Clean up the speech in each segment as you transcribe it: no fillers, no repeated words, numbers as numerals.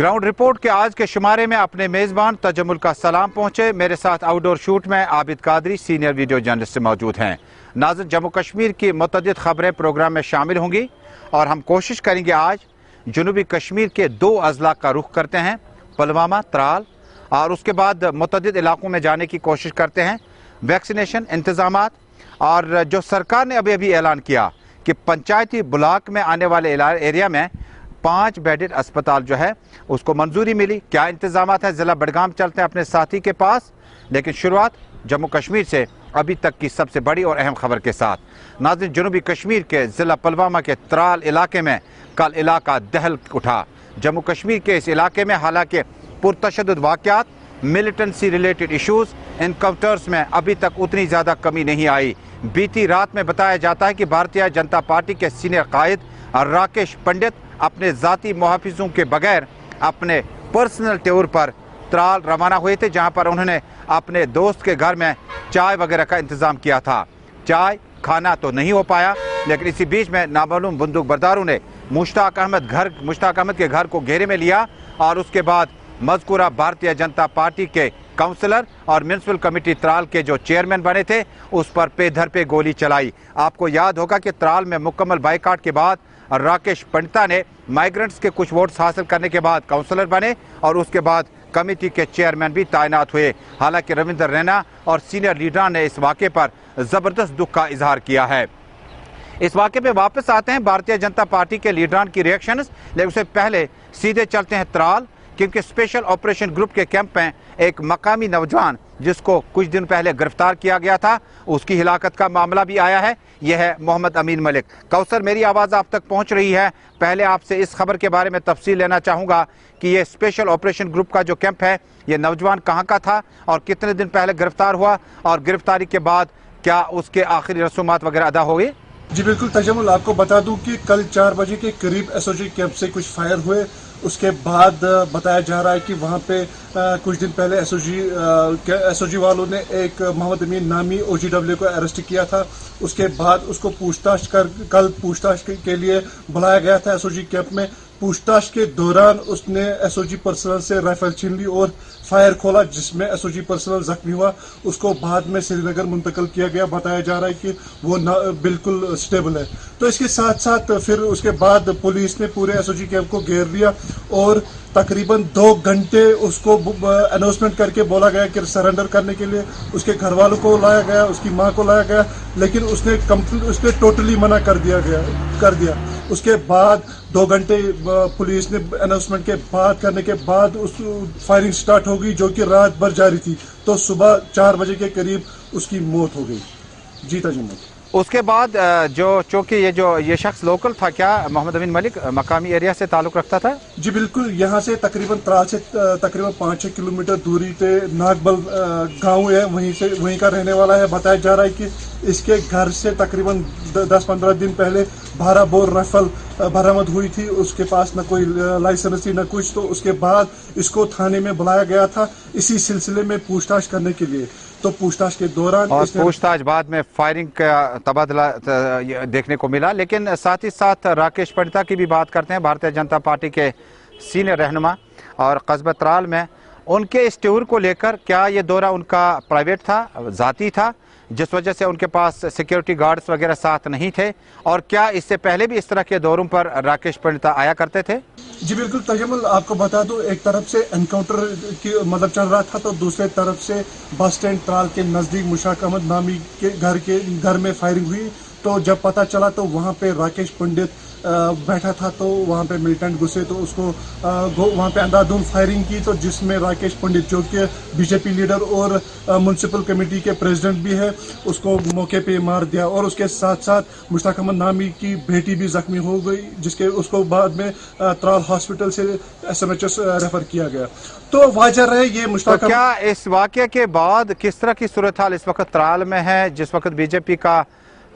Ground report के आज के शुमारे में अपने मेज़बान तजम्मुल का सलाम पहुंचे। मेरे साथ आउटडोर शूट में Abid Qadri senior video journalist मौजूद हैं। नाज़रीन, जम्मू कश्मीर की मुतअद्दिद खबरें प्रोग्राम में शामिल होंगी और हम कोशिश करेंगे आज जनूबी कश्मीर के दो अजला का रुख करते हैं, पुलवामा, त्राल, और उसके बाद मुतअद्दिद इलाकों में जाने की कोशिश करते हैं। वैक्सीनेशन इंतजामात और जो सरकार ने अभी ऐलान किया कि पंचायती ब्लॉक में आने वाले एरिया में 5 बेडेड अस्पताल जो है उसको मंजूरी मिली। क्या इंतजामात है, जिला बडगाम चलते हैं अपने साथी के पास। लेकिन शुरुआत जम्मू कश्मीर से अभी तक की सबसे बड़ी और अहम खबर के साथ। नाज़रीन, जनूबी कश्मीर के जिला पुलवामा के त्राल इलाके में कल इलाका दहल उठा। जम्मू कश्मीर के इस इलाके में हालांकि पुरतशद्दुद वाक़यात, मिलिटेंसी रिलेटेड इशूज़, इनकाउंटर्स में अभी तक उतनी ज़्यादा कमी नहीं आई। बीती रात में बताया जाता है कि भारतीय जनता पार्टी के सीनियर कायद राकेश पंडित अपने ज़ाती मुहाफिजों के बगैर अपने पर्सनल टूर पर त्राल रवाना हुए थे, जहां पर उन्होंने अपने दोस्त के घर में चाय वगैरह का इंतज़ाम किया था। चाय खाना तो नहीं हो पाया, लेकिन इसी बीच में नामालूम बंदूक बरदारों ने मुश्ताक अहमद के घर को घेरे में लिया और उसके बाद मज़कूरा भारतीय जनता पार्टी के काउंसलर और म्यूनसिपल कमेटी त्राल के जो चेयरमैन बने थे उस पर पेधर पे गोली चलाई। आपको याद होगा कि त्राल में मुकम्मल बाइकाट के बाद राकेश पंडिता ने माइग्रेंट्स के कुछ वोट्स हासिल करने के बाद काउंसलर बने और उसके बाद कमेटी के चेयरमैन भी तैनात हुए। हालांकि रविंदर रैना और सीनियर लीडर ने इस वाक़े पर ज़बरदस्त दुख का इजहार किया है। इस वाक़े पे वापस आते हैं भारतीय जनता पार्टी के लीडरान की रिएक्शंस, लेकिन उससे पहले सीधे चलते हैं त्राल, क्योंकि स्पेशल ऑपरेशन ग्रुप के कैंप में एक मकामी नौजवान जिसको कुछ दिन पहले गिरफ्तार किया गया था, उसकी हिलाकत का मामला भी आया है। यह है मोहम्मद अमीन मलिक। कौसर, मेरी आवाज़ आप तक पहुंच रही है। पहले आपसे इस खबर के बारे में तफसील लेना चाहूँगा कि ये स्पेशल ऑपरेशन ग्रुप का जो कैंप है, ये नौजवान कहाँ का था और कितने दिन पहले गिरफ्तार हुआ, और गिरफ्तारी के बाद क्या उसके आखिरी रसूमात वगैरह अदा हो गए? जी बिल्कुल तजम्मुल, आपको बता दूं कि कल 4 बजे के करीब एसओजी कैंप से कुछ फायर हुए। उसके बाद बताया जा रहा है कि वहां पे कुछ दिन पहले एसओजी वालों ने एक मोहम्मद अमीन नामी ओजीडब्ल्यू को अरेस्ट किया था। उसके बाद उसको कल पूछताछ के लिए बुलाया गया था एसओजी कैंप में। पूछताछ के दौरान उसने एसओजी पर्सनल से राइफल छीन ली और फायर खोला, जिसमें एसओजी पर्सनल जख्मी हुआ। उसको बाद में श्रीनगर मुंतकिल किया गया। बताया जा रहा है कि वो बिल्कुल स्टेबल है। तो इसके साथ साथ फिर उसके बाद पुलिस ने पूरे एसओजी कैंप को घेर लिया और तकरीबन 2 घंटे उसको अनाउंसमेंट करके बोला गया कि सरेंडर करने के लिए। उसके घर वालों को लाया गया, उसकी मां को लाया गया, लेकिन उसने टोटली मना कर दिया। उसके बाद 2 घंटे पुलिस ने अनाउंसमेंट के बाद करने के बाद उस फायरिंग स्टार्ट हो गई, जो कि रात भर जारी थी। तो सुबह 4 बजे के करीब उसकी मौत हो गई। जी तजम्मुल। उसके बाद चूंकि ये शख्स लोकल था, क्या मोहम्मद अमीन मलिक मकामी एरिया से ताल्लुक रखता था? जी बिल्कुल, यहाँ से तकरीबन त्राल से तकरीबन 5-6 किलोमीटर दूरी पे नागबल गांव है, वहीं का रहने वाला है। बताया जा रहा है कि इसके घर से तकरीबन 10-15 दिन पहले 12 बोर राइफल बरामद हुई थी। उसके पास न कोई लाइसेंस थी न कुछ। तो उसके बाद इसको थाने में बुलाया गया था इसी सिलसिले में पूछताछ करने के लिए। तो पूछताछ के दौरान पूछताछ बाद में फायरिंग का तबादला देखने को मिला। लेकिन साथ ही साथ राकेश पंडिता की भी बात करते हैं, भारतीय जनता पार्टी के सीनियर रहनुमा, और कस्बा त्राल में उनके इस टूर को लेकर क्या ये दौरा उनका प्राइवेट था, ज़ाती था, जिस वजह से उनके पास सिक्योरिटी गार्ड्स वगैरह साथ नहीं थे, और क्या इससे पहले भी इस तरह के दौरों पर राकेश पंडिता आया करते थे? जी बिल्कुल तजम्मुल, आपको बता दूं, एक तरफ से एनकाउंटर की चल रहा था, तो दूसरे तरफ से बस स्टैंड त्राल के नजदीक मुश्ताक अहमद नामी के घर में फायरिंग हुई। तो जब पता चला तो वहां पे राकेश पंडित बैठा था, तो वहां पे मिलिटेंट घुसे, तो उसको वहां पे अंधाधुंध फायरिंग की, तो जिसमें राकेश पंडित, जो कि बीजेपी लीडर और म्यूनसिपल कमेटी के प्रेसिडेंट भी है, उसको मौके पे मार दिया। और उसके साथ साथ मुश्ताक अहमद नामी की बेटी भी जख्मी हो गई, उसको बाद में त्राल हॉस्पिटल से SMHS रेफर किया गया। तो वाजह है ये मुश्ताक। तो क्या इस वाक़े के बाद किस तरह की सूरत हाल इस वक्त त्राल में है, जिस वक्त बीजेपी का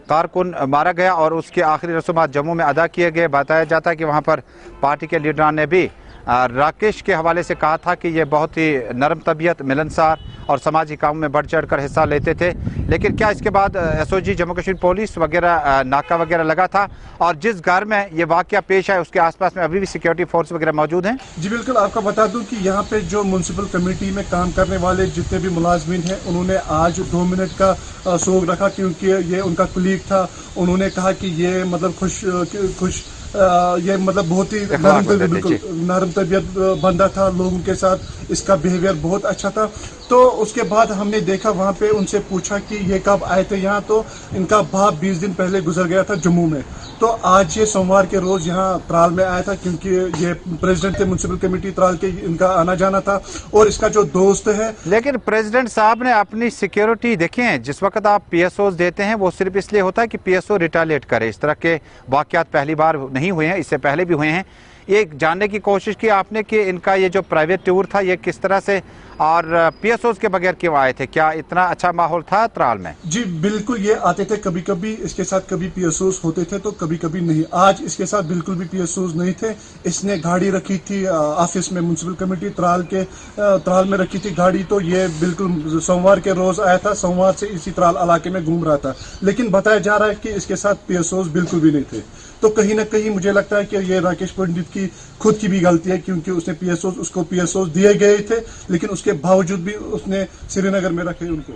कारकुन मारा गया और उसके आखिरी रसूमात जम्मू में अदा किए गए? बताया जाता है कि वहां पर पार्टी के लीडरान ने भी राकेश के हवाले से कहा था कि ये बहुत ही नरम तबीयत, मिलनसार और समाजी कामों में बढ़ चढ़ कर हिस्सा लेते थे, लेकिन क्या इसके बाद एसओजी जम्मू कश्मीर पुलिस वगैरह नाका वगैरह लगा था, और जिस घर में ये वाकया पेश आया उसके आसपास में अभी भी सिक्योरिटी फोर्स वगैरह मौजूद हैं? जी बिल्कुल, आपको बता दूं कि यहाँ पे जो म्यूनसिपल कमेटी में काम करने वाले जितने भी मुलाजमीन हैं, उन्होंने आज 2 मिनट का सोग रखा, क्योंकि ये उनका कुलीग था। उन्होंने कहा कि ये मतलब खुश ये मतलब बहुत ही नरम तबीयत बंदा था, लोगों के साथ इसका बिहेवियर बहुत अच्छा था। तो उसके बाद हमने देखा वहाँ पे, उनसे पूछा कि ये कब आए थे यहाँ, तो इनका बाप 20 दिन पहले गुजर गया था जम्मू में। तो आज ये सोमवार के रोज यहाँ त्राल में आया था, क्योंकि ये प्रेसिडेंट थे म्यूनसिपल कमेटी त्राल के, इनका आना जाना था, और इसका जो दोस्त है। लेकिन प्रेसिडेंट साहब ने अपनी सिक्योरिटी देखें, जिस वक्त आप पीएसओ देते हैं वो सिर्फ इसलिए होता है कि पीएसओ रिटालिएट करे। इस तरह के वाकयात पहली बार नहीं हुए हैं, इससे पहले भी हुए हैं। ये जानने की कोशिश की आपने कि इनका ये जो प्राइवेट टूर था ये किस तरह से, और पीएसओज के बगैर क्यों आए थे? क्या इतना अच्छा माहौल था त्राल में? जी बिल्कुल, ये आते थे कभी कभी, इसके साथ कभी पीएसओज होते थे तो कभी कभी नहीं। आज इसके साथ बिल्कुल भी पीएसओज नहीं थे। इसने गाड़ी रखी थी ऑफिस में, म्यूनसिपल कमेटी त्राल में रखी थी गाड़ी। तो ये बिल्कुल सोमवार के रोज आया था, सोमवार से इसी त्राल इलाके में घूम रहा था, लेकिन बताया जा रहा है कि इसके साथ पीएसओज बिल्कुल भी नहीं थे। तो कहीं ना कहीं मुझे लगता है कि ये राकेश पंडित की खुद की भी गलती है, क्योंकि उसने उसको पीएसओ दिए गए थे, लेकिन उसके बावजूद भी उसने श्रीनगर में रखे उनको।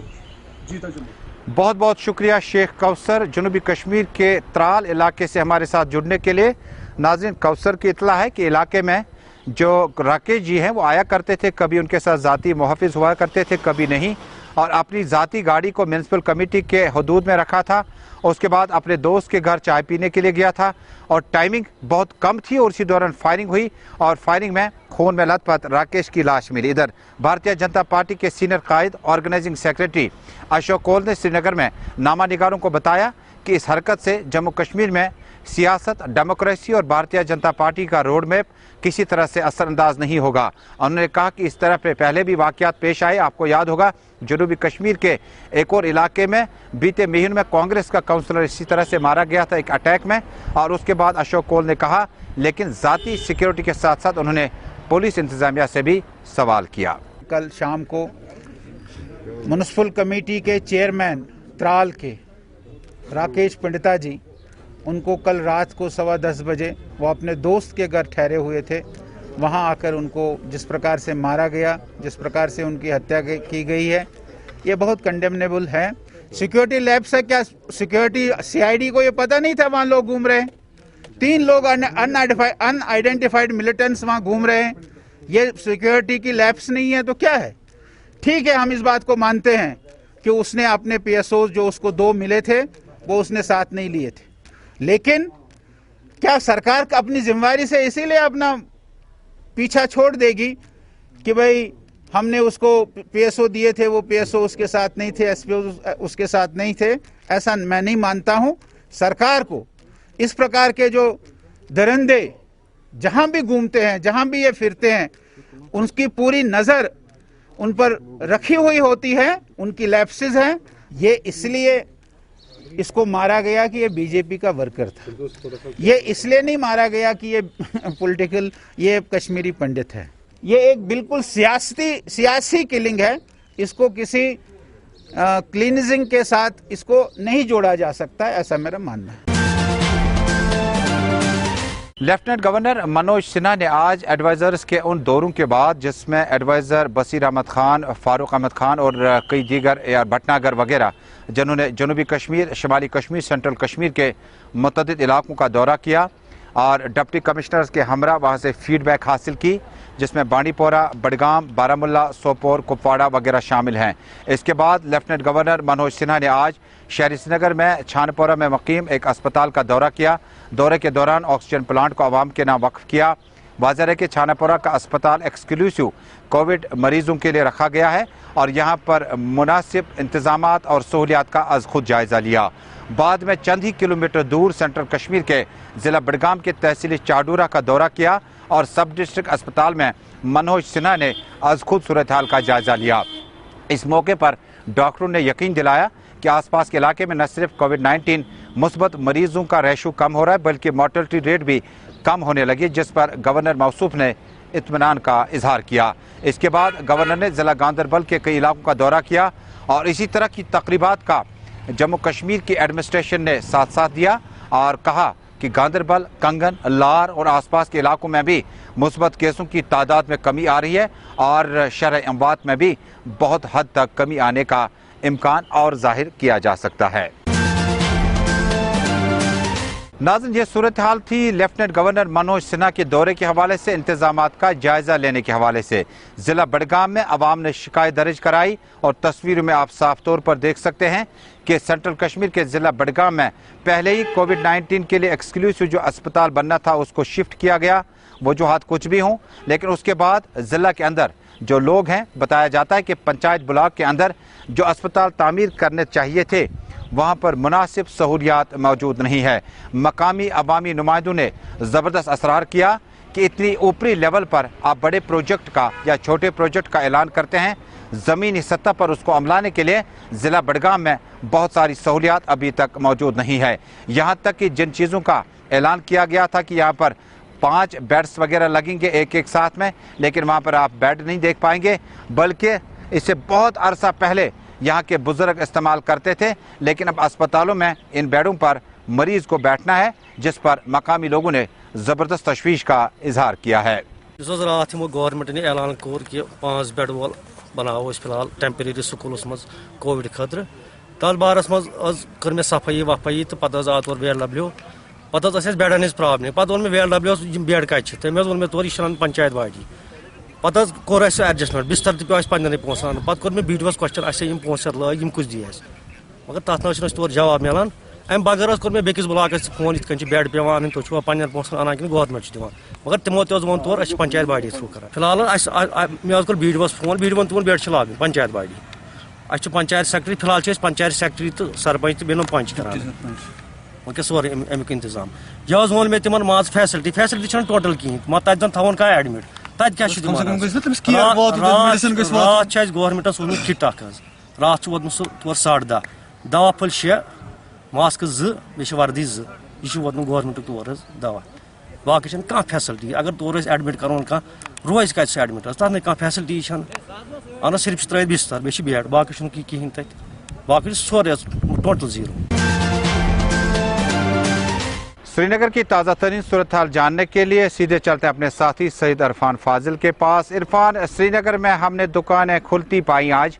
जीता चलो। बहुत बहुत शुक्रिया शेख कौसर, जनूबी कश्मीर के त्राल इलाके से हमारे साथ जुड़ने के लिए। नाज़रीन, कौसर की इत्तला है कि इलाके में जो राकेश जी हैं वो आया करते थे, कभी उनके साथ ज़ाती मुहाफ़िज़ हुआ करते थे, कभी नहीं, और अपनी ज़ाती गाड़ी को म्यूनसिपल कमेटी के हदूद में रखा था। उसके बाद अपने दोस्त के घर चाय पीने के लिए गया था, और टाइमिंग बहुत कम थी और इसी दौरान फायरिंग हुई, और फायरिंग में खून में लथपथ राकेश की लाश मिली। इधर भारतीय जनता पार्टी के सीनियर कायद ऑर्गेनाइजिंग सेक्रेटरी अशोक कौल ने श्रीनगर में नामा निगारों को बताया कि इस हरकत से जम्मू कश्मीर में सियासत, डेमोक्रेसी और भारतीय जनता पार्टी का रोड मैप किसी तरह से असरअंदाज नहीं होगा। उन्होंने कहा कि इस तरह पे पहले भी वाकयात पेश आए। आपको याद होगा जनूबी कश्मीर के एक और इलाके में बीते महीने में कांग्रेस का काउंसलर इसी तरह से मारा गया था एक अटैक में, और उसके बाद अशोक कौल ने कहा, लेकिन ज़ाती सिक्योरिटी के साथ साथ उन्होंने पुलिस इंतजामिया से भी सवाल किया। कल शाम को म्युनिसिपल कमेटी के चेयरमैन त्राल के राकेश पंडिता जी, उनको कल रात को 10:15 बजे वो अपने दोस्त के घर ठहरे हुए थे, वहां आकर उनको जिस प्रकार से मारा गया, जिस प्रकार से उनकी हत्या की गई है, ये बहुत कंडेमनेबल है। सिक्योरिटी लैब से क्या सिक्योरिटी सीआईडी को ये पता नहीं था वहां लोग घूम रहे हैं? 3 लोग अनआइडेंटिफाइड मिलिटेंट्स वहां घूम रहे हैं। ये सिक्योरिटी की लैब्स नहीं है तो क्या है? ठीक है, हम इस बात को मानते हैं कि उसने अपने पीएसओ जो उसको 2 मिले थे वो उसने साथ नहीं लिए थे, लेकिन क्या सरकार अपनी जिम्मेदारी से इसीलिए अपना पीछा छोड़ देगी कि भाई हमने उसको पीएसओ दिए थे, वो पीएसओ उसके साथ नहीं थे, एसपीओ उसके साथ नहीं थे? ऐसा मैं नहीं मानता हूं। सरकार को इस प्रकार के जो दरिंदे जहां भी घूमते हैं, जहां भी ये फिरते हैं, उनकी पूरी नजर उन पर रखी हुई होती है, उनकी लैप्सेस हैं। ये इसलिए इसको मारा गया कि ये बीजेपी का वर्कर था, ये इसलिए नहीं मारा गया कि ये पॉलिटिकल, ये कश्मीरी पंडित है। ये एक बिल्कुल सियासी किलिंग है। इसको किसी क्लींजिंग के साथ इसको नहीं जोड़ा जा सकता है, ऐसा मेरा मानना है। लेफ्टिनेंट गवर्नर मनोज सिन्हा ने आज एडवाइजर्स के उन दौरों के बाद, जिसमें एडवाइजर बसीर अहमद खान, फारूक अहमद खान और कई दीगर या भटनागर वगैरह, जिन्होंने जनूबी कश्मीर, शुमाली कश्मीर, सेंट्रल कश्मीर के मुतअद्दिद इलाकों का दौरा किया और डिप्टी कमिश्नर्स के हमरा वहाँ से फीडबैक हासिल की, जिसमें बांडीपोरा, बडगाम, बारामुल्ला, सोपोर, कुपवाड़ा वगैरह शामिल हैं। इसके बाद लेफ्टिनेंट गवर्नर मनोज सिन्हा ने आज शहरी श्रीनगर में छानपोरा में मुकीम एक अस्पताल का दौरा किया। दौरे के दौरान ऑक्सीजन प्लांट को आवाम के नाम वक्फ किया। वाज़ह है कि छानापोरा का अस्पताल एक्सक्लूसिव कोविड मरीजों के लिए रखा गया है और यहाँ पर मुनासिब इंतजामात और सहूलियात का आज खुद जायजा लिया। बाद में चंद ही किलोमीटर दूर सेंट्रल कश्मीर के ज़िला बडगाम के तहसील चाडूरा का दौरा किया और सब डिस्ट्रिक्ट अस्पताल में मनोज सिन्हा ने आज खुद सूरत हाल का जायजा लिया। इस मौके पर डॉक्टरों ने यकीन दिलाया कि आसपास के इलाके में न सिर्फ कोविड-19 मुस्बत मरीजों का रेशो कम हो रहा है बल्कि मॉर्टलिटी रेट भी कम होने लगी, जिस पर गवर्नर मौसूफ ने इत्मीनान का इजहार किया। इसके बाद गवर्नर ने ज़िला गांदरबल के कई इलाकों का दौरा किया और इसी तरह की तकरीबात का जम्मू कश्मीर की एडमिनिस्ट्रेशन ने साथ साथ दिया और कहा कि गांदरबल, कंगन, लार और आसपास के इलाकों में भी मुस्बत केसों की तादाद में कमी आ रही है और शरह अमवात में भी बहुत हद तक कमी आने का इम्कान और जाहिर किया जा सकता है। नाज़रीन, ये सूरत हाल थी लेफ्टिनेंट गवर्नर मनोज सिन्हा के दौरे के हवाले से इंतजामात का जायजा लेने के हवाले से। जिला बडगाम में अवाम ने शिकायत दर्ज कराई और तस्वीरों में आप साफ तौर पर देख सकते हैं कि सेंट्रल कश्मीर के जिला बडगाम में पहले ही कोविड-19 के लिए एक्सक्लूसिव जो अस्पताल बनना था उसको शिफ्ट किया गया। वजूहात कुछ भी हों, लेकिन उसके बाद जिला के अंदर जो लोग हैं, बताया जाता है कि पंचायत ब्लॉक के अंदर जो अस्पताल तामीर करने चाहिए थे वहाँ पर मुनासिब सहूलियात मौजूद नहीं है। मकामी अवामी नुमाइंदों ने ज़बरदस्त असरार किया कि इतनी ऊपरी लेवल पर आप बड़े प्रोजेक्ट का या छोटे प्रोजेक्ट का ऐलान करते हैं, ज़मीनी सतह पर उसको अमलाने के लिए ज़िला बडगाम में बहुत सारी सहूलियात अभी तक मौजूद नहीं है। यहाँ तक कि जिन चीज़ों का ऐलान किया गया था कि यहाँ पर 5 बेड्स वगैरह लगेंगे एक साथ में, लेकिन वहाँ पर आप बेड नहीं देख पाएंगे, बल्कि इससे बहुत अरसा पहले यहाँ के बुजुर्ग इस्तेमाल करते थे, लेकिन अब अस्पतालों में इन बेडों पर मरीज को बैठना है, जिस पर मकामी लोगों ने ज़बरदस्त तशवीश का इजहार किया है। रात गवर्नमेंट ने ऐलान कोर कि 5 बेड वॉल बनाओ फिलहाल टेम्परेरी स्कूलस मज कोविड खतर तल बारस मज कर मे सफाई वफाई तो पत आत VLW पे बेडन हज प्रॉब्लम पे वो VLW बेड कत तमें वो तौर यह पंचायत बाडी पे कोर एडजस्टमेंट बिस्तर पे पे पोसन पे कोर BDO क्वेश्चन अम पोसर लग कुछ दी मगर तथ तौर जवाब मिलान अम बगैर कोर मे बेकिस ब्लॉकस फोन इत बेड पे अन तुम पे पोसन अना कि गवर्नमेंट दिवान मगर तिमो वो तौर पंचायत बाडी थ्रू कर फिलहाल मे कोर BDO फोन BDO तुम बेड लाग पंचायत बाडी पंचायत सेक्रेटरी फिलहाल पंचायत सेक्रेटरी तो सरपंच तो बेन पंच कर वह सोरे अमुक इंतजाम यह वो मे तिमन माज फैसिलिटी टोटल कहें मत तन थवन क्या एडमिट तत क्या रात गवर्नमेंटस सोनमुत किट रात वोतमुत सह तौर 10:30 दवा फल 6 मास्क 2 बे वर्दी 2 यह वोतमुत गवर्नमेंट तौर दवा बाकी कह फैसिलिटी अगर तौर एडमिट कर कह रोज कत एडमिट तथ कह फैसिलिटी अन सिर्फ त्रित बिस्तर बे बेड बाकी कहें तत बाकी सोरे टोटल जीरो। श्रीनगर की ताज़ा तरीन सूरत हाल जानने के लिए सीधे चलते हैं अपने साथी सईद इरफान फाजिल के पास। इरफान, श्रीनगर में हमने दुकानें खुलती पाई आज,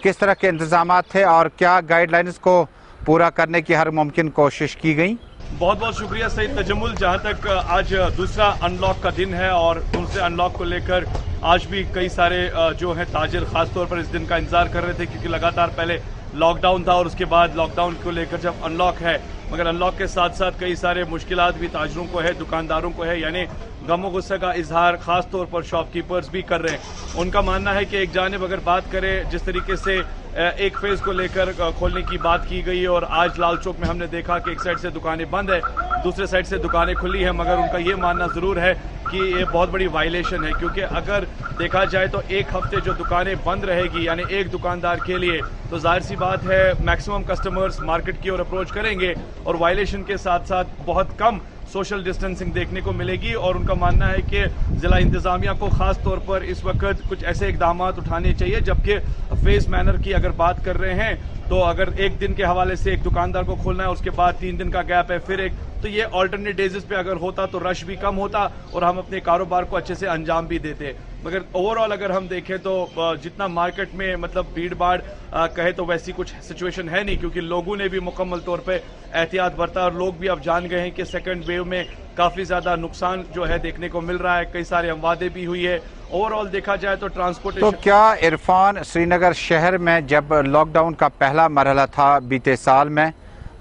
किस तरह के इंतजाम थे और क्या गाइडलाइंस को पूरा करने की हर मुमकिन कोशिश की गई? बहुत बहुत शुक्रिया सईद तजम्मुल। जहां तक आज दूसरा अनलॉक का दिन है और दूसरे अनलॉक को लेकर आज भी कई सारे जो है ताजिर खास तौर पर इस दिन का इंतजार कर रहे थे, क्योंकि लगातार पहले लॉकडाउन था और उसके बाद लॉकडाउन को लेकर जब अनलॉक है, मगर अनलॉक के साथ साथ कई सारे मुश्किलात भी ताजरों को है, दुकानदारों को है, यानी गम गुस्से का इजहार खास तौर पर शॉपकीपर्स भी कर रहे हैं। उनका मानना है कि एक जानिब अगर बात करें जिस तरीके से एक फेज को लेकर खोलने की बात की गई और आज लाल चौक में हमने देखा कि एक साइड से दुकानें बंद है, दूसरे साइड से दुकानें खुली है, मगर उनका ये मानना ज़रूर है कि ये बहुत बड़ी वायलेशन है, क्योंकि अगर देखा जाए तो एक हफ्ते जो दुकानें बंद रहेगी यानी एक दुकानदार के लिए, तो जाहिर सी बात है मैक्सिमम कस्टमर्स मार्केट की ओर अप्रोच करेंगे और वायलेशन के साथ साथ बहुत कम सोशल डिस्टेंसिंग देखने को मिलेगी। और उनका मानना है कि ज़िला इंतज़ामिया को ख़ास तौर पर इस वक्त कुछ ऐसे इक़दाम उठाने चाहिए, जबकि फेस मैनर की अगर बात कर रहे हैं तो अगर एक दिन के हवाले से एक दुकानदार को खोलना है, उसके बाद 3 दिन का गैप है, फिर एक, तो ये ऑल्टरनेट डेजेस पे अगर होता तो रश भी कम होता और हम अपने कारोबार को अच्छे से अंजाम भी देते। मगर ओवरऑल अगर हम देखें तो जितना मार्केट में मतलब भीड़ भाड़ कहे तो वैसी कुछ सिचुएशन है नहीं, क्योंकि लोगों ने भी मुकम्मल तौर पे एहतियात बरता और लोग भी अब जान गए हैं कि सेकंड वेव में काफ़ी ज़्यादा नुकसान जो है देखने को मिल रहा है, कई सारे अमवादें भी हुई है। ओवरऑल देखा जाए तो ट्रांसपोर्टेशन। तो क्या इरफान, श्रीनगर शहर में जब लॉकडाउन का पहला मरहला था बीते साल में,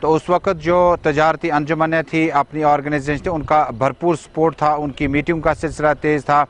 तो उस वक्त जो तजारती अंजुमनें थी, अपनी ऑर्गेनाइजेशन थी, उनका भरपूर सपोर्ट था, उनकी मीटिंग का सिलसिला तेज़ था।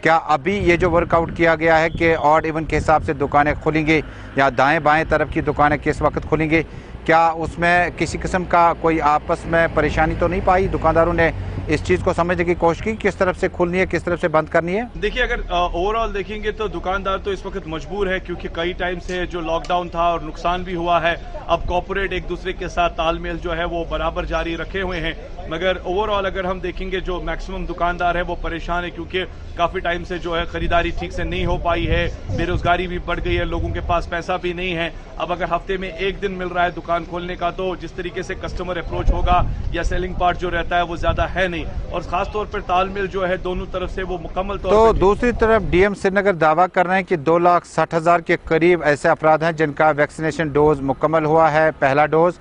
क्या अभी ये जो वर्कआउट किया गया है कि ऑड इवन के हिसाब से दुकानें खुलेंगी या दाएं बाएं तरफ की दुकानें किस वक्त खुलेंगी, क्या उसमें किसी किस्म का कोई आपस में परेशानी तो नहीं पाई? दुकानदारों ने इस चीज़ को समझने की कोशिश की किस तरफ से खुलनी है, किस तरफ से बंद करनी है? देखिए, अगर ओवरऑल देखेंगे तो दुकानदार तो इस वक्त मजबूर है, क्योंकि कई टाइम से जो लॉकडाउन था और नुकसान भी हुआ है। अब कॉर्पोरेट एक दूसरे के साथ तालमेल जो है वो बराबर जारी रखे हुए हैं, मगर ओवरऑल अगर हम देखेंगे जो मैक्सिमम दुकानदार है वो परेशान है, क्योंकि काफ़ी टाइम से जो है खरीदारी ठीक से नहीं हो पाई है, बेरोजगारी भी बढ़ गई है, लोगों के पास पैसा भी नहीं है। अब अगर हफ्ते में एक दिन मिल रहा है दुकान खोलने का, तो जिस तरीके से कस्टमर अप्रोच होगा या सेलिंग पार्ट जो रहता है वो ज़्यादा है नहीं, और खास तौर पर तालमेल जो है दोनों तरफ से वो मुकम्मल तौर तो पर। दूसरी तरफ डीएम श्रीनगर दावा कर रहे हैं कि 2,60,000 के करीब ऐसे अफराद हैं जिनका वैक्सीनेशन डोज मुकम्मल हुआ है, पहला डोज।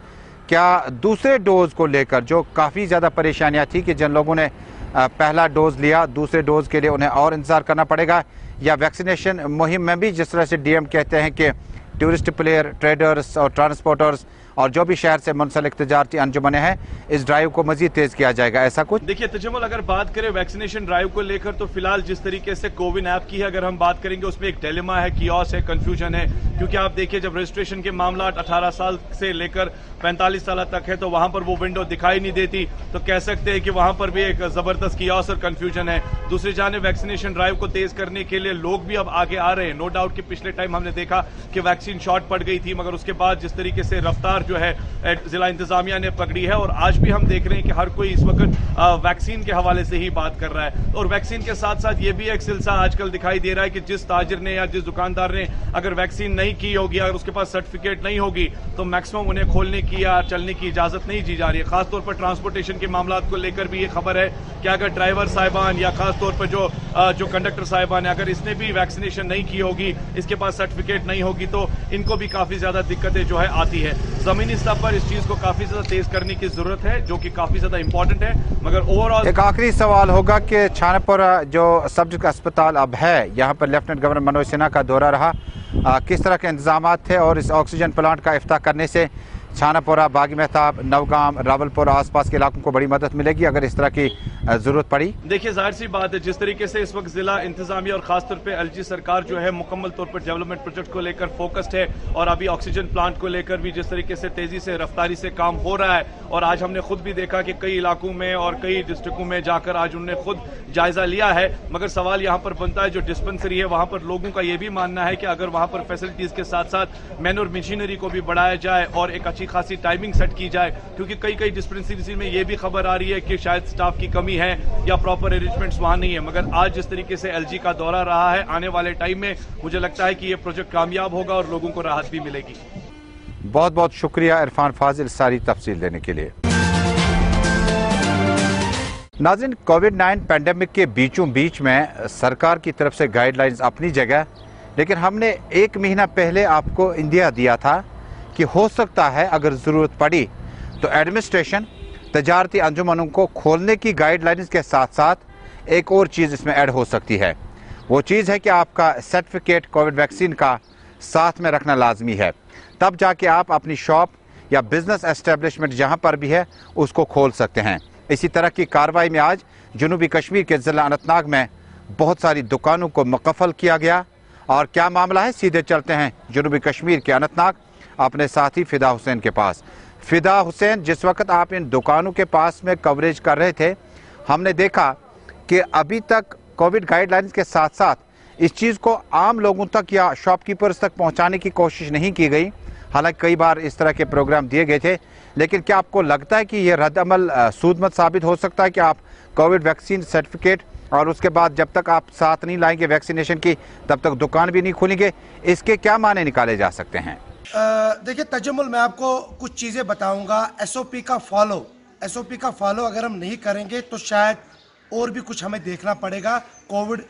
क्या दूसरे डोज को लेकर जो काफ़ी ज़्यादा परेशानियां थी कि जिन लोगों ने पहला डोज लिया, दूसरे डोज के लिए उन्हें और इंतजार करना पड़ेगा, या वैक्सीनेशन मुहिम में भी जिस तरह से डीएम कहते हैं कि टूरिस्ट प्लेयर, ट्रेडर्स और ट्रांसपोर्टर्स और जो भी शहर से मुंसलिक तजारती अंजुमनें हैं, इस ड्राइव को मजीद तेज किया जाएगा, ऐसा कुछ? देखिए तजम्मुल, अगर बात करें वैक्सीनेशन ड्राइव को लेकर तो फिलहाल जिस तरीके से कोविन ऐप की है अगर हम बात करेंगे, उसमें एक डिलेमा है, कियोस है, कंफ्यूजन है। क्योंकि आप देखिए जब रजिस्ट्रेशन के मामला 18 साल से लेकर 45 साल तक है तो वहां पर वो विंडो दिखाई नहीं देती, तो कह सकते हैं कि वहां पर भी एक जबरदस्त कियोस और कंफ्यूजन है। दूसरी जानिब वैक्सीनेशन ड्राइव को तेज करने के लिए लोग भी अब आगे आ रहे हैं। नो डाउट कि पिछले टाइम हमने देखा कि वैक्सीन शॉर्ट पड़ गई थी, मगर उसके बाद जिस तरीके से रफ्तार जो है जिला इंतजामिया ने पकड़ी है, और आज भी हम देख रहे हैं कि हर कोई इस वक्त वैक्सीन के हवाले से ही बात कर रहा है। और वैक्सीन के साथ साथ ये भी एक सिलसिला आजकल दिखाई दे रहा है कि जिस ताजिर ने या जिस दुकानदार ने अगर वैक्सीन नहीं की होगी, अगर उसके पास सर्टिफिकेट नहीं होगी, तो मैक्सिमम उन्हें खोलने की या चलने की इजाजत नहीं दी जा रही है। खासतौर पर ट्रांसपोर्टेशन के मामला को लेकर भी ये खबर है कि अगर ड्राइवर साहिबान या खासतौर पर जो कंडक्टर साहिबान है, अगर इसने भी वैक्सीनेशन नहीं की होगी, इसके पास सर्टिफिकेट नहीं होगी, तो इनको भी काफी ज्यादा दिक्कतें जो है आती है। जमीनी स्तर पर इस चीज को काफी ज्यादा तेज करने की जरूरत है, जो कि काफी ज्यादा इंपॉर्टेंट है। मगर ओवरऑल एक आखिरी सवाल होगा कि छानापुरा जो सब डिस्ट्रिक्ट अस्पताल अब है, यहाँ पर लेफ्टिनेंट गवर्नर मनोज सिन्हा का दौरा रहा, किस तरह के इंतजाम थे, और इस ऑक्सीजन प्लांट का इफ्ताह करने से छानापुरा, बागी मेहताब, नवगाम, रावलपुर आसपास के इलाकों को बड़ी मदद मिलेगी अगर इस तरह की जरूरत पड़ी? देखिए जाहिर सी बात है, जिस तरीके से इस वक्त जिला इंतजामिया और खासतौर पे एलजी सरकार जो है मुकम्मल तौर पर डेवलपमेंट प्रोजेक्ट को लेकर फोकस्ड है, और अभी ऑक्सीजन प्लांट को लेकर भी जिस तरीके से तेजी से रफ्तारी से काम हो रहा है, और आज हमने खुद भी देखा कि कई इलाकों में और कई डिस्ट्रिक्टों में जाकर आज उन्होंने खुद जायजा लिया है। मगर सवाल यहाँ पर बनता है, जो डिस्पेंसरी है वहाँ पर लोगों का ये भी मानना है कि अगर वहाँ पर फैसिलिटीज के साथ साथ मैन और मशीनरी को भी बढ़ाया जाए और एक अच्छी खासी टाइमिंग सेट की जाए, क्योंकि कई डिस्पेंसरी में ये भी खबर आ रही है कि शायद स्टाफ की कमी है या प्रॉपर अरेंजमेंट्स वहां नहीं है। मगर आज जिस तरीके से एलजी का दौरा रहा है, आने वाले टाइम में मुझे लगता है कि ये प्रोजेक्ट कामयाब होगा और लोगों को राहत भी मिलेगी। बहुत बहुत शुक्रिया इरफान फाजिल सारी तफसील देने के लिए। नाज़रीन, कोविड-19 पैंडेमिक के बीचों बीच में सरकार की तरफ से गाइडलाइंस अपनी जगह, लेकिन हमने एक महीना पहले आपको इंदिया दिया था कि हो सकता है अगर ज़रूरत पड़ी तो एडमिनिस्ट्रेशन तजारती अंजुमनों को खोलने की गाइडलाइंस के साथ साथ एक और चीज़ इसमें ऐड हो सकती है। वो चीज़ है कि आपका सर्टिफिकेट कोविड वैक्सीन का साथ में रखना लाजमी है, तब जाके आप अपनी शॉप या बिजनेस एस्टेब्लिशमेंट जहाँ पर भी है उसको खोल सकते हैं। इसी तरह की कार्रवाई में आज जनूबी कश्मीर के ज़िला अनंतनाग में बहुत सारी दुकानों को मुकफ़ल किया गया। और क्या मामला है, सीधे चलते हैं जनूबी कश्मीर के अनंतनाग अपने साथी फिदा हुसैन के पास। फिदा हुसैन, जिस वक्त आप इन दुकानों के पास में कवरेज कर रहे थे, हमने देखा कि अभी तक कोविड गाइडलाइंस के साथ साथ इस चीज़ को आम लोगों तक या शॉपकीपर्स तक पहुंचाने की कोशिश नहीं की गई। हालांकि कई बार इस तरह के प्रोग्राम दिए गए थे, लेकिन क्या आपको लगता है कि ये रद्द-अमल सूदमत साबित हो सकता है कि आप कोविड वैक्सीन सर्टिफिकेट और उसके बाद जब तक आप साथ नहीं लाएंगे वैक्सीनेशन की, तब तक दुकान भी नहीं खुलेंगे? इसके क्या माने निकाले जा सकते हैं? देखिए तजम्मुल, मैं आपको कुछ चीज़ें बताऊंगा। एसओपी का फॉलो अगर हम नहीं करेंगे तो शायद और भी कुछ हमें देखना पड़ेगा। कोविड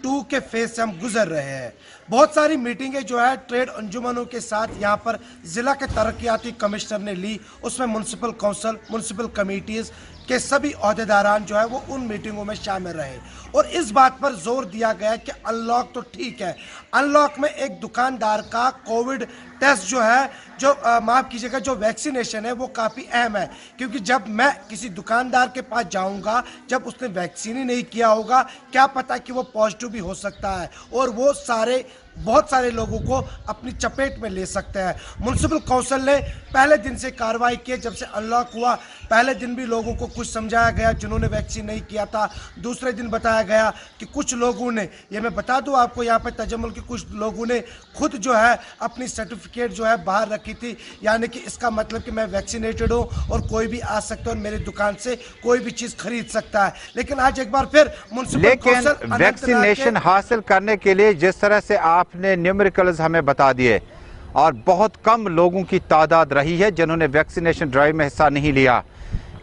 2 के फेज से हम गुजर रहे हैं। बहुत सारी मीटिंगें जो है ट्रेड अंजुमनों के साथ यहाँ पर ज़िला के तरक्याती कमिश्नर ने ली, उसमें म्युनिसिपल काउंसिल, म्युनिसिपल कमेटीज़ के सभी अहदेदारान जो है वो उन मीटिंगों में शामिल रहे, और इस बात पर जोर दिया गया कि अनलॉक तो ठीक है, अनलॉक में एक दुकानदार का कोविड टेस्ट जो है, जो माफ़ कीजिएगा, जो वैक्सीनेशन है वो काफ़ी अहम है। क्योंकि जब मैं किसी दुकानदार के पास जाऊंगा, जब उसने वैक्सीन ही नहीं किया होगा, क्या पता कि वो पॉजिटिव भी हो सकता है, और वो सारे बहुत सारे लोगों को अपनी चपेट में ले सकते हैं। म्युनिसिपल काउंसिल ने पहले दिन से कार्रवाई की, जब से अनलॉक हुआ पहले दिन भी लोगों को कुछ समझाया गया जिन्होंने वैक्सीन नहीं किया था। दूसरे दिन बताया गया कि कुछ लोगों ने, ये मैं बता दूं आपको, यहाँ पे तजम्मुल के कुछ लोगों ने खुद जो है अपनी सर्टिफिकेट जो है बाहर रखी थी, यानी कि इसका मतलब कि मैं वैक्सीनेटेड हूँ और कोई भी आ सकता है और मेरी दुकान से कोई भी चीज़ खरीद सकता है। लेकिन आज एक बार फिर लेकिन वैक्सीनेशन हासिल करने के लिए जिस तरह से आपने न्यूमेरिकल्स हमें बता दिए और बहुत कम लोगों की तादाद रही है जिन्होंने वैक्सीनेशन ड्राइव में हिस्सा नहीं लिया,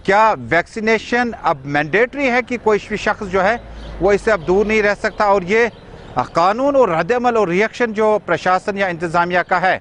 क्या वैक्सीनेशन अब मैंडेटरी है कि कोई भी शख्स जो है वो इससे अब दूर नहीं रह सकता? और ये कानून और रद्द-ए-अमल और रिएक्शन जो प्रशासन या इंतजामिया का है,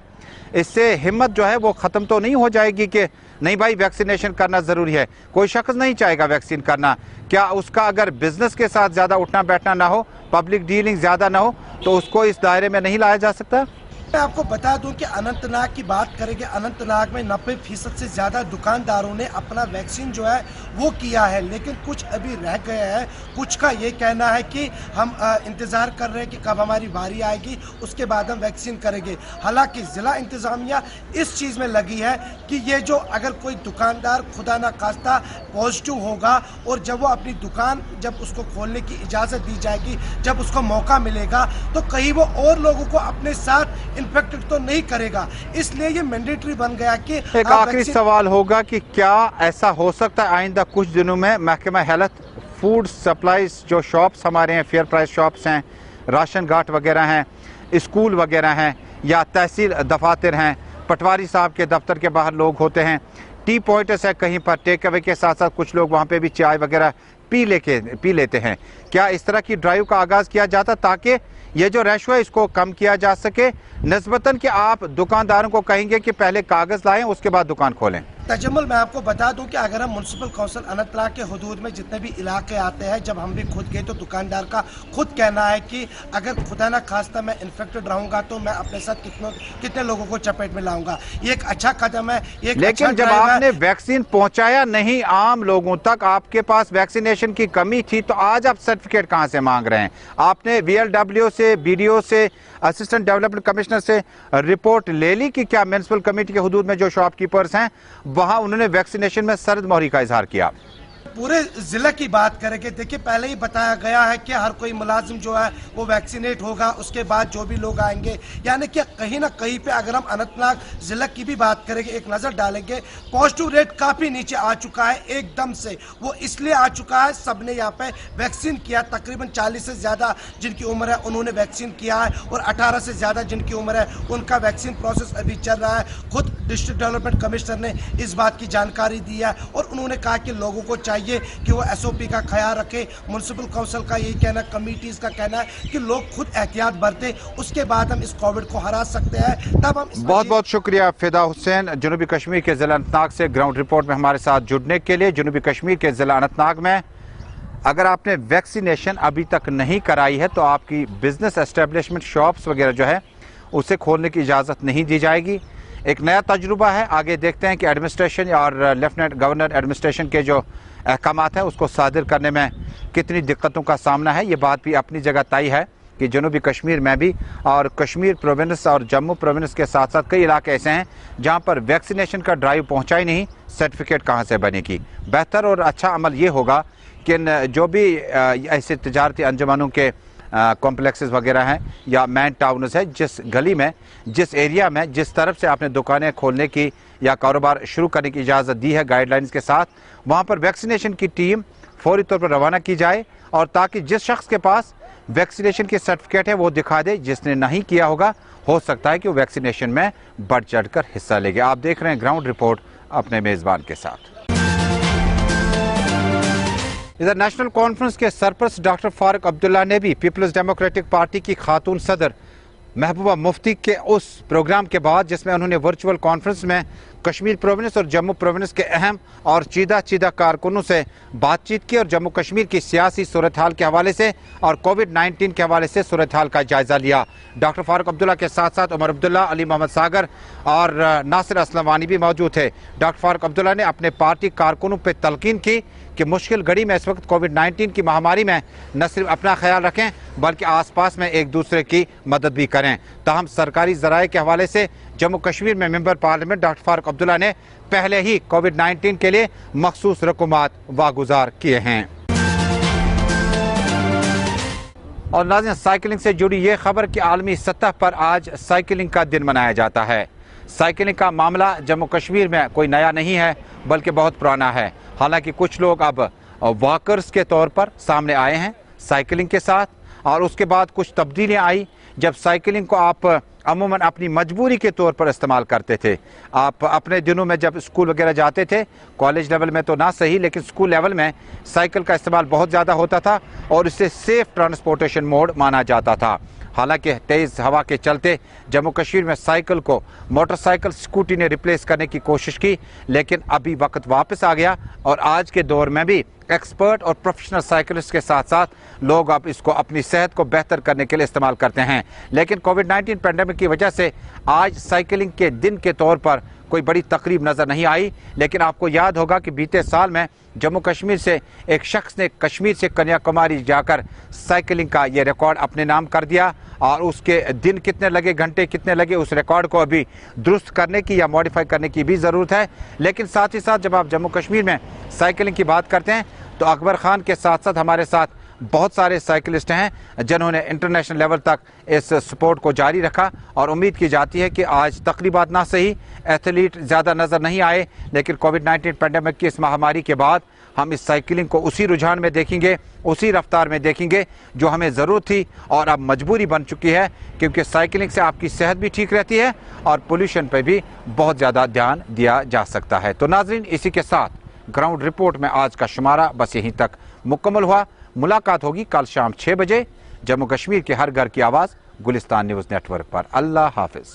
इससे हिम्मत जो है वो ख़त्म तो नहीं हो जाएगी कि नहीं भाई वैक्सीनेशन करना ज़रूरी है? कोई शख्स नहीं चाहेगा वैक्सीन करना, क्या उसका अगर बिजनेस के साथ ज़्यादा उठना बैठना ना हो, पब्लिक डीलिंग ज़्यादा ना हो, तो उसको इस दायरे में नहीं लाया जा सकता? मैं आपको बता दूं कि अनंतनाग की बात करेंगे, अनंतनाग में 90% से ज़्यादा दुकानदारों ने अपना वैक्सीन जो है वो किया है, लेकिन कुछ अभी रह गए हैं। कुछ का ये कहना है कि हम इंतज़ार कर रहे हैं कि कब हमारी बारी आएगी, उसके बाद हम वैक्सीन करेंगे। हालांकि ज़िला इंतज़ामिया इस चीज़ में लगी है कि ये जो अगर कोई दुकानदार खुदा न खास्ता पॉजिटिव होगा और जब वो अपनी दुकान जब उसको खोलने की इजाज़त दी जाएगी, जब उसको मौका मिलेगा, तो कहीं वो और लोगों को अपने साथ इन्फेक्टेड तो नहीं करेगा। इसलिए ये मैंडेटरी बन गया कि एक आखिरी सवाल होगा कि क्या ऐसा हो सकता है आइंदा कुछ दिनों में महकमा हेल्थ फूड सप्लाईज जो शॉप्स हमारे हैं, फेयर प्राइस शॉप्स हैं, राशन घाट वगैरह हैं, स्कूल वगैरह हैं, या तहसील दफातर हैं, पटवारी साहब के दफ्तर के बाहर लोग होते हैं, टी पॉइंट्स है कहीं पर, टेक अवे के साथ साथ कुछ लोग वहाँ पे भी चाय वगैरह पी लेते हैं, क्या इस तरह की ड्राइव का आगाज़ किया जाता ताकि ये जो रश है इसको कम किया जा सके, निस्बतन कि आप दुकानदारों को कहेंगे कि पहले कागज़ लाएं उसके बाद दुकान खोलें? तजम्मुल, मैं आपको बता दूं कि अगर हम म्युनिसिपल काउंसिल अनंतनाग के हुदूद में जितने भी इलाके आते हैं, जब हम भी खुद गए तो दुकानदार का खुद कहना है कि अगर खुदा ना खास्ता मैं इन्फेक्टेड रहूंगा तो मैं अपने साथ कितने लोगों को चपेट में लाऊंगा। ये एक अच्छा कदम है। लेकिन जब आपने वैक्सीन पहुंचाया नहीं आम लोगों तक, आपके पास वैक्सीनेशन की कमी थी, तो आज आप सर्टिफिकेट कहां से मांग रहे हैं? आपने VLW से, BDO से, असिस्टेंट डेवलपमेंट कमिश्नर से रिपोर्ट ले ली कि क्या म्युनिसिपल कमेटी के हुदूद में जो शॉपकीपर्स हैं वहां उन्होंने वैक्सीनेशन में सरद मोहरी का इजहार किया? पूरे जिले की बात करेंगे, देखिए पहले ही बताया गया है कि हर कोई मुलाजिम जो है वो वैक्सीनेट होगा, उसके बाद जो भी लोग आएंगे, यानी कि कहीं ना कहीं पे अगर हम अनंतनाग जिले की भी बात करेंगे, एक नज़र डालेंगे, पॉजिटिव रेट काफ़ी नीचे आ चुका है एकदम से। वो इसलिए आ चुका है, सबने यहाँ पे वैक्सीन किया, तकरीबन 40 से ज़्यादा जिनकी उम्र है उन्होंने वैक्सीन किया है और 18 से ज़्यादा जिनकी उम्र है उनका वैक्सीन प्रोसेस अभी चल रहा है। खुद डिस्ट्रिक्ट डेवलपमेंट कमिश्नर ने इस बात की जानकारी दी है और उन्होंने कहा कि लोगों को चाहिए कि वो SOP का ख्याल रखें। म्युनिसिपल काउंसिल का यही कहना, कमिटीज का कहना है कि लोग खुद एहतियात बरतें, उसके बाद हम इस कोविड को हरा सकते हैं। तब हम बहुत बहुत शुक्रिया फिदा हुसैन, जनूबी कश्मीर के जिला अनंतनाग से ग्राउंड रिपोर्ट में हमारे साथ जुड़ने के लिए। जनूबी कश्मीर के जिला अनंतनाग में अगर आपने वैक्सीनेशन अभी तक नहीं कराई है तो आपकी बिजनेस एस्टेब्लिशमेंट शॉप्स वगैरह जो है उसे खोलने की इजाज़त नहीं दी जाएगी। एक नया तजुर्बा है, आगे देखते हैं कि एडमिनिस्ट्रेशन और लेफ्टिनेंट गवर्नर एडमिनिस्ट्रेशन के जो अहकामात हैं उसको सादिर करने में कितनी दिक्कतों का सामना है। ये बात भी अपनी जगह तय है कि जनूबी कश्मीर में भी और कश्मीर प्रोविंस और जम्मू प्रोविंस के साथ साथ कई इलाके ऐसे हैं जहां पर वैक्सीनेशन का ड्राइव पहुंचा ही नहीं, सर्टिफिकेट कहां से बनेगी। बेहतर और अच्छा अमल ये होगा कि जो भी ऐसे तजारती अंजुमनों के कॉम्प्लेक्सेस वगैरह हैं या मैन टाउन्स है, जिस गली में, जिस एरिया में, जिस तरफ से आपने दुकानें खोलने की या कारोबार शुरू करने की इजाज़त दी है गाइडलाइंस के साथ, वहाँ पर वैक्सीनेशन की टीम फौरी तौर पर रवाना की जाए और ताकि जिस शख्स के पास वैक्सीनेशन की सर्टिफिकेट है वो दिखा दे, जिसने नहीं किया होगा हो सकता है कि वो वैक्सीनेशन में बढ़ चढ़ कर हिस्सा लेंगे। आप देख रहे हैं ग्राउंड रिपोर्ट अपने मेज़बान के साथ। इधर नेशनल कॉन्फ्रेंस के सरपरस्त डॉक्टर फारूक अब्दुल्ला ने भी पीपल्स डेमोक्रेटिक पार्टी की खातून सदर महबूबा मुफ्ती के उस प्रोग्राम के बाद जिसमें उन्होंने वर्चुअल कॉन्फ्रेंस में कश्मीर प्रोविंस और जम्मू प्रोविंस के अहम और चीदा कारकुनों से बातचीत की और जम्मू कश्मीर की सियासी सूरत हाल के हवाले से और कोविड-19 के हवाले से सूरत हाल का जायजा लिया। डॉक्टर फारूक अब्दुल्ला के साथ साथ उमर अब्दुल्ला, अली मोहम्मद सागर और नासिर असलम वानी भी मौजूद थे। डॉक्टर फारूक अब्दुल्ला ने अपने पार्टी कारकुनों पर तलकीन की कि मुश्किल घड़ी में इस वक्त कोविड-19 की महामारी में न सिर्फ अपना ख्याल रखें बल्कि आसपास में एक दूसरे की मदद भी करें। ताहम सरकारी ज़राए के हवाले से जम्मू कश्मीर में member parliament doctor Farooq Abdullah ने पहले ही कोविड-19 के लिए मखसूस रकूमात वागुजार किए हैं। और नाज़रीन, साइकिलिंग से जुड़ी ये खबर कि आलमी सतह पर आज साइकिलिंग का दिन मनाया जाता है। साइकिलिंग का मामला जम्मू कश्मीर में कोई नया नहीं है बल्कि बहुत पुराना है। हालांकि कुछ लोग अब वॉकर्स के तौर पर सामने आए हैं साइकिलिंग के साथ, और उसके बाद कुछ तब्दीलियां आई जब साइकिलिंग को आप अमूमन अपनी मजबूरी के तौर पर इस्तेमाल करते थे। आप अपने दिनों में जब स्कूल वगैरह जाते थे, कॉलेज लेवल में तो ना सही लेकिन स्कूल लेवल में साइकिल का इस्तेमाल बहुत ज़्यादा होता था और इसे सेफ ट्रांसपोर्टेशन मोड माना जाता था। हालांकि तेज़ हवा के चलते जम्मू कश्मीर में साइकिल को मोटरसाइकिल स्कूटी ने रिप्लेस करने की कोशिश की, लेकिन अभी वक्त वापस आ गया और आज के दौर में भी एक्सपर्ट और प्रोफेशनल साइकिलिस्ट के साथ साथ लोग अब इसको अपनी सेहत को बेहतर करने के लिए इस्तेमाल करते हैं। लेकिन कोविड-19 पैंडेमिक की वजह से आज साइकिलिंग के दिन के तौर पर कोई बड़ी तकरीब नज़र नहीं आई। लेकिन आपको याद होगा कि बीते साल में जम्मू कश्मीर से एक शख्स ने कश्मीर से कन्याकुमारी जाकर साइकिलिंग का ये रिकॉर्ड अपने नाम कर दिया, और उसके दिन कितने लगे, घंटे कितने लगे, उस रिकॉर्ड को अभी दुरुस्त करने की या मॉडिफाई करने की भी ज़रूरत है। लेकिन साथ ही साथ जब आप जम्मू कश्मीर में साइकिलिंग की बात करते हैं तो अकबर खान के साथ साथ हमारे साथ बहुत सारे साइकिलिस्ट हैं जिन्होंने इंटरनेशनल लेवल तक इस स्पोर्ट को जारी रखा, और उम्मीद की जाती है कि आज तकरीबात ना सही एथलीट ज़्यादा नज़र नहीं आए, लेकिन कोविड-19 पैंडेमिक की इस महामारी के बाद हम इस साइकिलिंग को उसी रुझान में देखेंगे, उसी रफ्तार में देखेंगे जो हमें ज़रूरत थी और अब मजबूरी बन चुकी है, क्योंकि साइकिलिंग से आपकी सेहत भी ठीक रहती है और पोल्यूशन पर भी बहुत ज़्यादा ध्यान दिया जा सकता है। तो नाज़रीन, इसी के साथ ग्राउंड रिपोर्ट में आज का शुमारा बस यहीं तक मुकम्मल हुआ। मुलाकात होगी कल शाम 6 बजे जम्मू कश्मीर के हर घर की आवाज़ गुलिस्तान न्यूज़ नेटवर्क पर। अल्लाह हाफिज़।